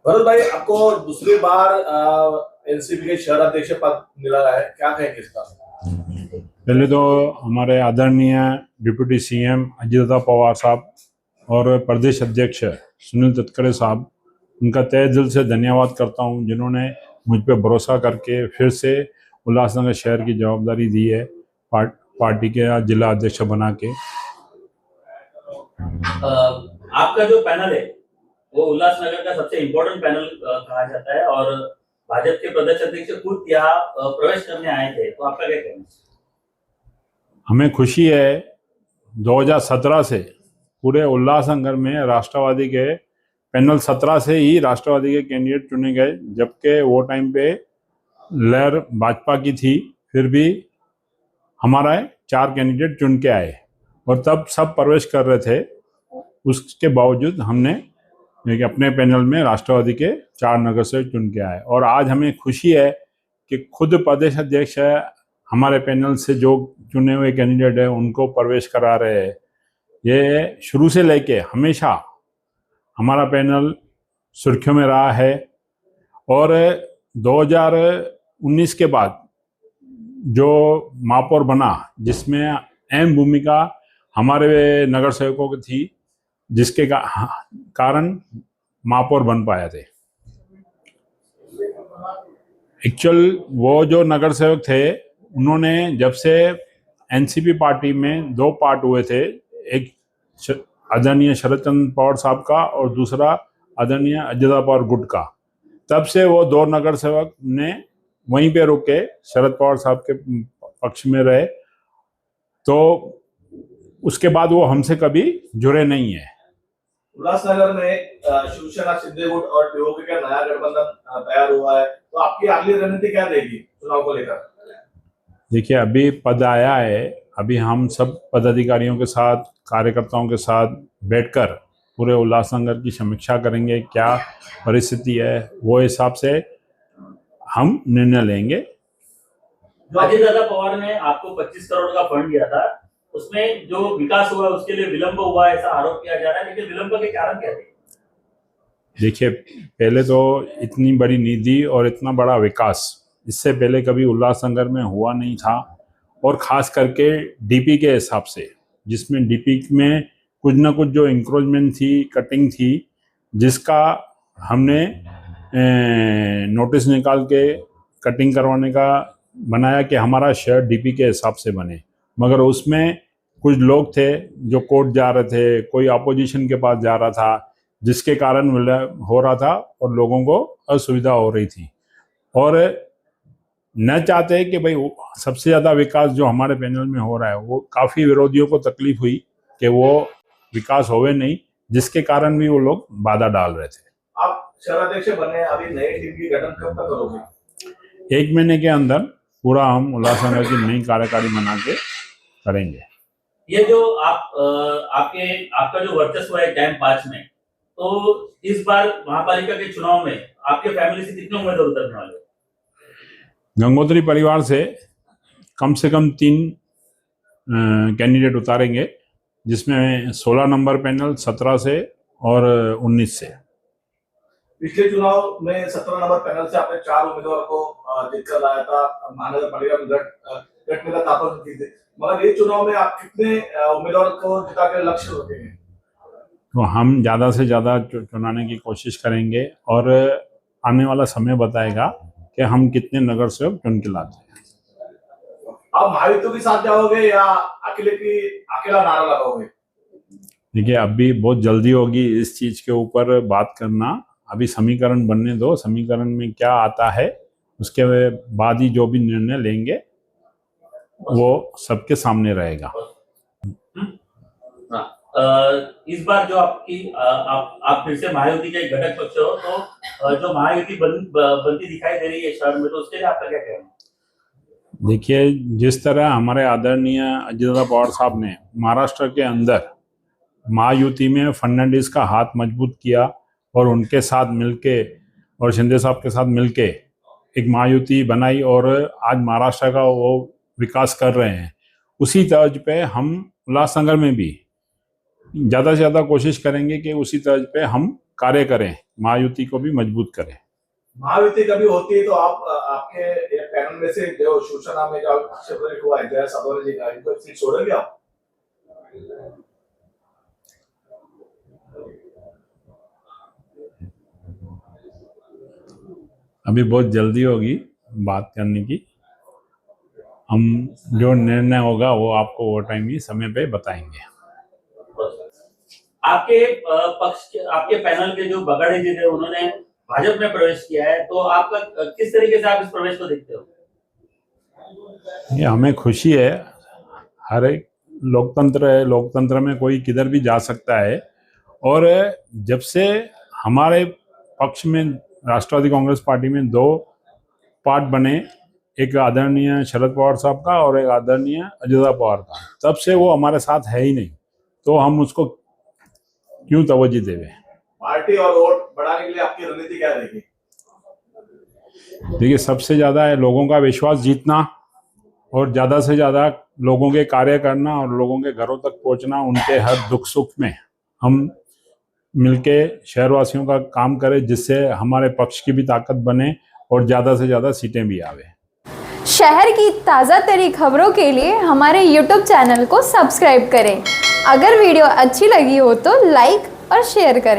भरत भाई, आपको दूसरी बार एनसीपी के शहर अध्यक्ष पद मिला है, क्या कहेंगे इसका? पहले तो हमारे आदरणीय डिप्टी सीएम अजित दादा पवार साहब और प्रदेश अध्यक्ष सुनील तटकरे साहब, उनका तहे दिल से धन्यवाद करता हूं, जिन्होंने मुझ पे भरोसा करके फिर से उल्लासनगर शहर की जवाबदारी दी है पार्टी के जिला अध्यक्ष बना के। आपका जो पैनल है वो उल्लासनगर का सबसे इम्पोर्टेंट पैनल कहा जाता है और भाजपा के प्रदेश अध्यक्ष खुद यहाँ प्रवेश करने आए थे, तो आपका क्या कहना है? हमें खुशी है 2017 से पूरे उल्लासनगर में राष्ट्रवादी के पैनल 17 से ही राष्ट्रवादी के कैंडिडेट चुने गए, जबकि वो टाइम पे लहर भाजपा की थी, फिर भी हमारा 4 कैंडिडेट चुन के आए और तब सब प्रवेश कर रहे थे। उसके बावजूद हमने अपने पैनल में राष्ट्रवादी के 4 नगर से चुन के आए और आज हमें खुशी है कि खुद प्रदेश अध्यक्ष है हमारे पैनल से जो चुने हुए कैंडिडेट है उनको प्रवेश करा रहे हैं। ये शुरू से लेके हमेशा हमारा पैनल सुर्खियों में रहा है और 2019 के बाद जो महापौर बना, जिसमें अहम भूमिका हमारे नगर सेवकों की थी, जिसके कारण महापौर बन पाए थे। एक्चुअल वो जो नगर सेवक थे, उन्होंने जब से एनसीपी पार्टी में 2 पार्ट हुए थे, एक आदरणीय शरद चंद्र पवार साहब का और दूसरा आदरणीय अजित पवार गुट का, तब से वो 2 नगर सेवक ने वहीं पे रुके शरद पवार साहब के पक्ष में रहे, तो उसके बाद वो हमसे कभी जुड़े नहीं है। उल्लासनगर में शिवसेना, शिंदे गुट और डीओके का नया गठबंधन तैयार हुआ है, तो आपकी अगली रणनीति क्या रहेगी चुनाव को लेकर? देखिए, अभी पद आया है, अभी हम सब पदाधिकारियों के साथ, कार्यकर्ताओं के साथ बैठकर पूरे उल्लासनगर की समीक्षा करेंगे, क्या परिस्थिति है, वो हिसाब से हम निर्णय लेंगे। अजित दादा पवार ने आपको 25 करोड़ का फंड दिया था, उसमें जो विकास हुआ उसके लिए विलंब हुआ, ऐसा आरोप किया जा रहा है, लेकिन विलंब के कारण क्या थे? देखिए, पहले तो इतनी बड़ी निधि और इतना बड़ा विकास इससे पहले कभी उल्लासनगर में हुआ नहीं था, और ख़ास करके डीपी के हिसाब से, जिसमें डीपी में कुछ ना कुछ जो इंक्रोचमेंट थी, कटिंग थी, जिसका हमने नोटिस निकाल के कटिंग करवाने का बनाया कि हमारा शहर डीपी के हिसाब से बने, मगर उसमें कुछ लोग थे जो कोर्ट जा रहे थे, कोई अपोजिशन के पास जा रहा था, जिसके कारण हो रहा था और लोगों को असुविधा हो रही थी, और न चाहते कि भाई सबसे ज़्यादा विकास जो हमारे पैनल में हो रहा है, वो काफ़ी विरोधियों को तकलीफ हुई कि वो विकास होवे नहीं, जिसके कारण भी वो लोग बाधा डाल रहे थे। आप शहराध्यक्ष बने, अभी नई टीम की गठन कब तक करोगे? 1 महीने के अंदर पूरा हम उल्लासनगर की नई कार्यकारी बना के करेंगे। ये जो आपका जो वर्चस्व है कैंप 5 में, तो इस बार महापालिका के चुनाव में आपके फैमिली से कितने उम्मीदवार उतरने वाले? गंगोत्री परिवार से कम 3 कैंडिडेट उतारेंगे, जिसमें 16 नंबर पैनल 17 से और 19 से। पिछले चुनाव में 17 नंबर पैनल से आपने 4 उम्मीदवार को जीतकर लाया था, महानगर पालिका में गठने का ताकत की थी, मगर ये चुनाव में आप कितने उम्मीदवार को जिता के लक्ष्य रखे हैं? तो हम ज़्यादा से ज़्यादा चुनाने की कोशिश करेंगे और आने वाला समय बताएगा कि हम कितने नगर सेवक चुन के लाते हैं। आप महायुति के साथ जाओगे या अकेला नारा लगाओगे? देखिए, अभी बहुत जल्दी होगी इस चीज़ के ऊपर बात करना, अभी समीकरण बनने दो, समीकरण में क्या आता है उसके बाद ही जो भी निर्णय लेंगे वो सबके सामने रहेगा। इस बार जो आप फिर से महायुति के घटक पक्ष हो, तो जो महायुति बनती दिखाई दे रही है शहर में, तो उसके लिए आपका क्या कहना है? देखिए, जिस तरह हमारे आदरणीय अजित पवार साहब ने महाराष्ट्र के अंदर महायुति में फर्नांडिस का हाथ मजबूत किया और उनके साथ मिलके और शिंदे साहब के साथ मिलके एक महायुति बनाई और आज महाराष्ट्र का वो विकास कर रहे हैं, उसी तर्ज पे हम उल्लासनगर में भी ज़्यादा से ज़्यादा कोशिश करेंगे कि उसी तर्ज पे हम कार्य करें, महायुति को भी मजबूत करें। महायुति कभी होती है तो आप आपके ये पैनल में से जो शिवसेना में जो सेपरेट हुआ है जय साधोरे जी का, इनको एक सीट छोड़ेंगे आप? अभी बहुत जल्दी होगी बात करने की। हम जो निर्णय होगा वो आपको वो टाइम ही समय पे बताएंगे। आपके पक्ष के, आपके पैनल के जो बगाड़ी जी थे उन्होंने भाजपा में प्रवेश किया है, तो आपका किस तरीके से आप इस प्रवेश को देखते हो? ये हमें खुशी है, हर एक लोकतंत्र है, लोकतंत्र में कोई किधर भी जा सकता है। और जब से हमारे पक्ष में राष्ट्रवादी कांग्रेस पार्टी में 2 पार्ट बने, एक आदरणीय शरद पवार साहब का और एक आदरणीय अजित पवार का, तब से वो हमारे साथ है ही नहीं, तो हम उसको क्यों तवज्जो देवे। पार्टी और वोट बढ़ाने के लिए आपकी रणनीति क्या रहेगी? देखिए, सबसे ज्यादा है लोगों का विश्वास जीतना और ज्यादा से ज्यादा लोगों के कार्य करना और लोगों के घरों तक पहुंचना। उनके हर दुख सुख में हम मिलके शहरवासियों का काम करें, जिससे हमारे पक्ष की भी ताकत बने और ज्यादा से ज्यादा सीटें भी आवे। शहर की ताज़ा तरी खबरों के लिए हमारे YouTube चैनल को सब्सक्राइब करें। अगर वीडियो अच्छी लगी हो तो लाइक और शेयर करें।